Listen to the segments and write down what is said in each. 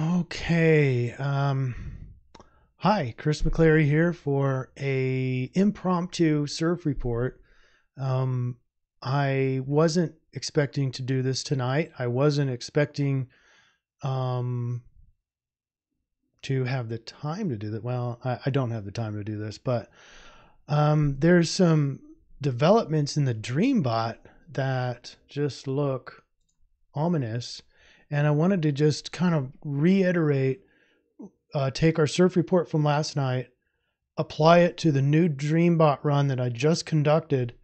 Okay. Hi, Chris McCleary here for a impromptu surf report. Um, I wasn't expecting to do this tonight. I wasn't expecting um, to have the time to do that. Well, I don't have the time to do this, but there's some developments in the DreamBot that just look ominous. And I wanted to just kind of reiterate, take our surf report from last night, apply it to the new DreamBot run that I just conducted,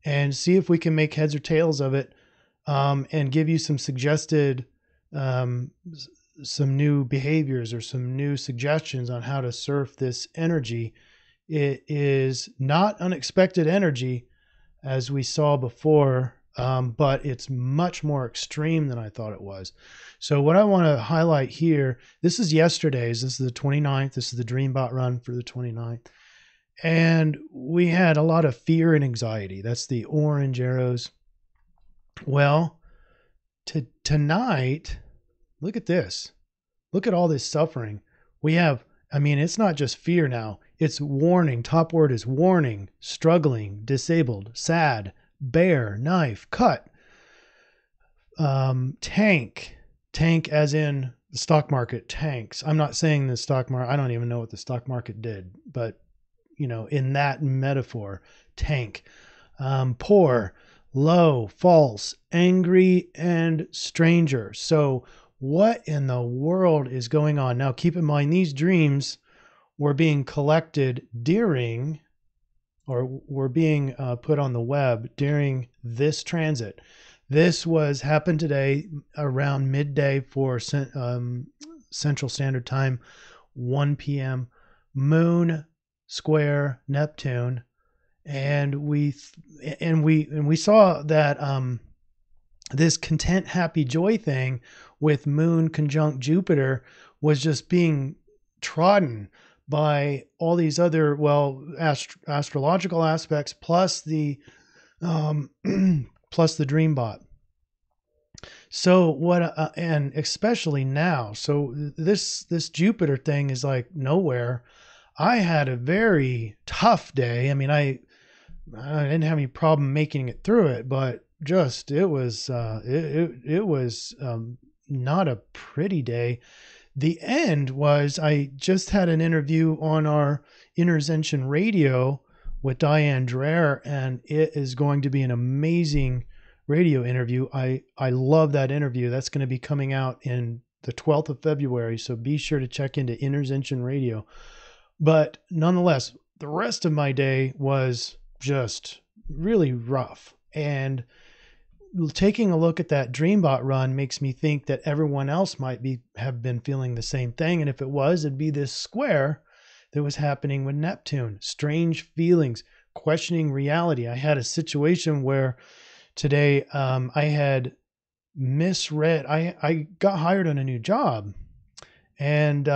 and see if we can make heads or tails of it, and give you some suggested, um, some new behaviors or some new suggestions on how to surf this energy. It is not unexpected energy, as we saw before, but it's much more extreme than I thought it was. So what I want to highlight here, this is yesterday's, this is the 29th, this is the DreamBot run for the 29th. And we had a lot of fear and anxiety. That's the orange arrows. Well, tonight, look at this. Look at all this suffering. We have, I mean, it's not just fear now. It's warning. Top word is warning, struggling, disabled, sad, bear, knife, cut, tank as in the stock market tanks. I'm not saying the stock market, I don't even know what the stock market did, but you know, in that metaphor, tank, poor, low, false, angry, and stranger. So what in the world is going on? Now, keep in mind, these dreams were being collected during, or were being put on the web during this transit. This happened today around midday for Central Standard Time, 1 p.m. Moon square Neptune, and we saw that this content, happy, joy thing with Moon conjunct Jupiter was just being trodden by all these other, well, astrological aspects, plus the plus the DreamBot. So what, and especially now, so this Jupiter thing is like nowhere. I had a very tough day. I mean, I didn't have any problem making it through it, but just it was not a pretty day. The end was, I just had an interview on our Intervention Radio with Diane Dreher, and it is going to be an amazing radio interview. I love that interview. That's going to be coming out in the 12th of February, so be sure to check into Intervention Radio. But nonetheless, the rest of my day was just really rough. And taking a look at that DreamBot run makes me think that everyone else might have been feeling the same thing. And if it was, it'd be this square that was happening with Neptune. Strange feelings, questioning reality. I had a situation where today I had misread. I got hired on a new job, and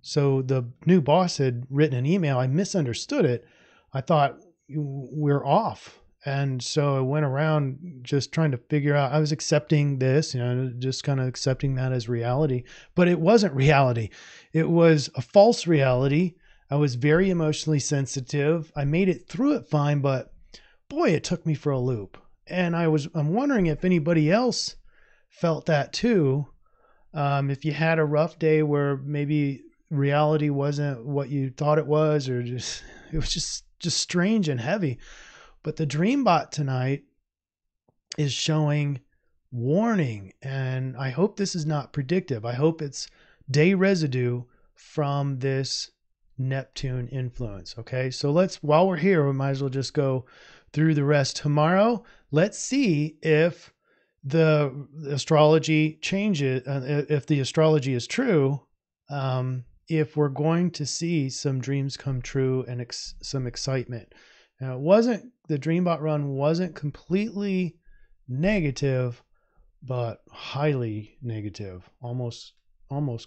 so the new boss had written an email. I misunderstood it. I thought we're off. And so I went around just trying to figure out, I was accepting this, you know, just kind of accepting that as reality, but it wasn't reality. It was a false reality. I was very emotionally sensitive. I made it through it fine, but boy, it took me for a loop. And I'm wondering if anybody else felt that too. If you had a rough day where maybe reality wasn't what you thought it was, or it was just strange and heavy. But the DreamBot tonight is showing warning, and I hope this is not predictive. I hope it's day residue from this Neptune influence. Okay, so while we're here, we might as well just go through the rest tomorrow. Let's see if the astrology changes, if the astrology is true, if we're going to see some dreams come true and some excitement. Now, the DreamBot run wasn't completely negative, but highly negative, almost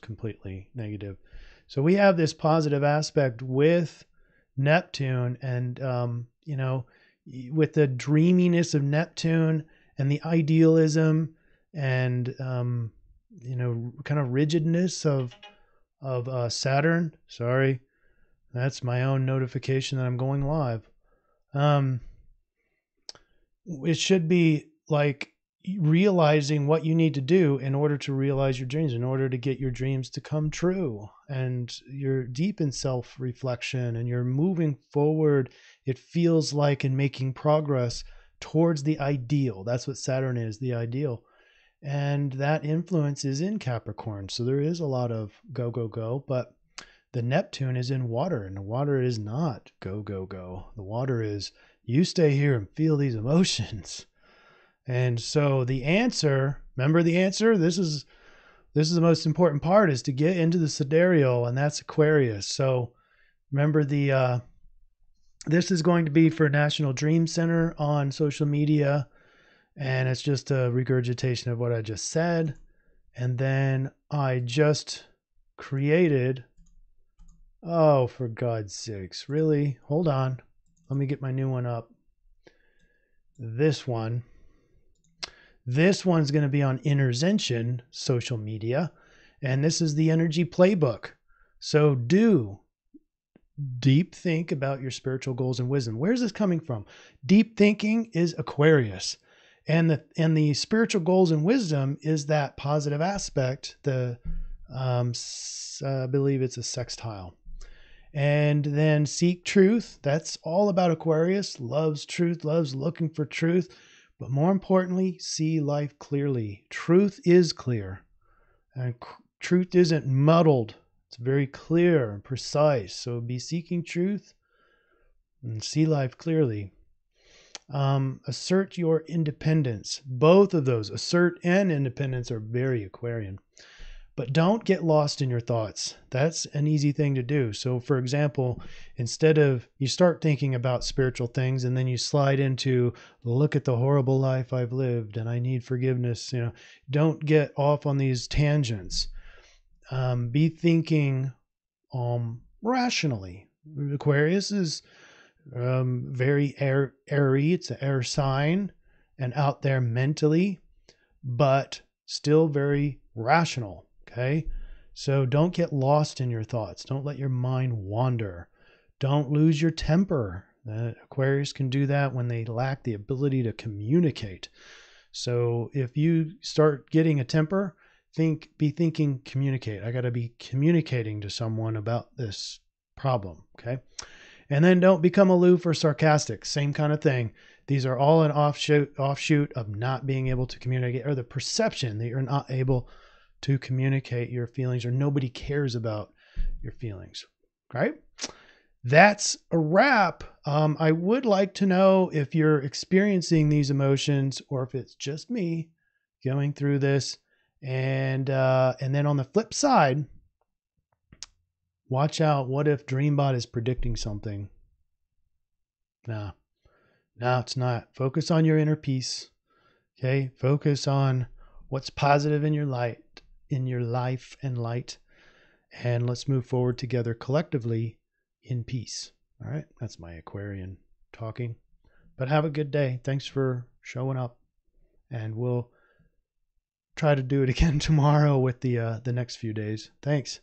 completely negative. So we have this positive aspect with Neptune, and you know, with the dreaminess of Neptune and the idealism and kind of rigidness of Saturn. Sorry, that's my own notification that I'm going live. It should be like realizing what you need to do in order to realize your dreams, in order to get your dreams to come true. And you're deep in self-reflection and you're moving forward. It feels like in making progress towards the ideal. That's what Saturn is, the ideal. And that influence is in Capricorn. So there is a lot of go, go, go. But the Neptune is in water, and the water is not go, go, go. The water is you stay here and feel these emotions. And so the answer, remember the answer? This is the most important part, is to get into the sidereal, and that's Aquarius. So remember this is going to be for National Dream Center on social media. And it's just a regurgitation of what I just said. And then I just created, oh, for God's sakes, really? Hold on. Let me get my new one up. This one's going to be on Interzention social media. And this is the Energy Playbook. So do deep think about your spiritual goals and wisdom. Where's this coming from? Deep thinking is Aquarius. And the spiritual goals and wisdom is that positive aspect. I believe it's a sextile. And then seek truth. That's all about Aquarius. Loves truth, loves looking for truth. But more importantly, see life clearly. Truth is clear. And truth isn't muddled. It's very clear and precise. So be seeking truth and see life clearly. Assert your independence. Both of those, assert and independence, are very Aquarian. But don't get lost in your thoughts. That's an easy thing to do. So for example, instead of you start thinking about spiritual things and then you slide into, look at the horrible life I've lived and I need forgiveness. Don't get off on these tangents. Be thinking rationally. Aquarius is very airy. It's an air sign and out there mentally, but still very rational. Okay. So don't get lost in your thoughts. Don't let your mind wander. Don't lose your temper. Aquarius can do that when they lack the ability to communicate. So if you start getting a temper, be thinking, communicate. I got to be communicating to someone about this problem. Okay. And then don't become aloof or sarcastic. Same kind of thing. These are all an offshoot of not being able to communicate, or the perception that you're not able to communicate your feelings, or nobody cares about your feelings. Right? That's a wrap. I would like to know if you're experiencing these emotions or if it's just me going through this. And then on the flip side, watch out. What if DreamBot is predicting something? No, it's not. Focus on your inner peace. Okay. Focus on what's positive in your life and light. And let's move forward together collectively in peace. All right. That's my Aquarian talking, but have a good day. Thanks for showing up, and we'll try to do it again tomorrow with the next few days. Thanks.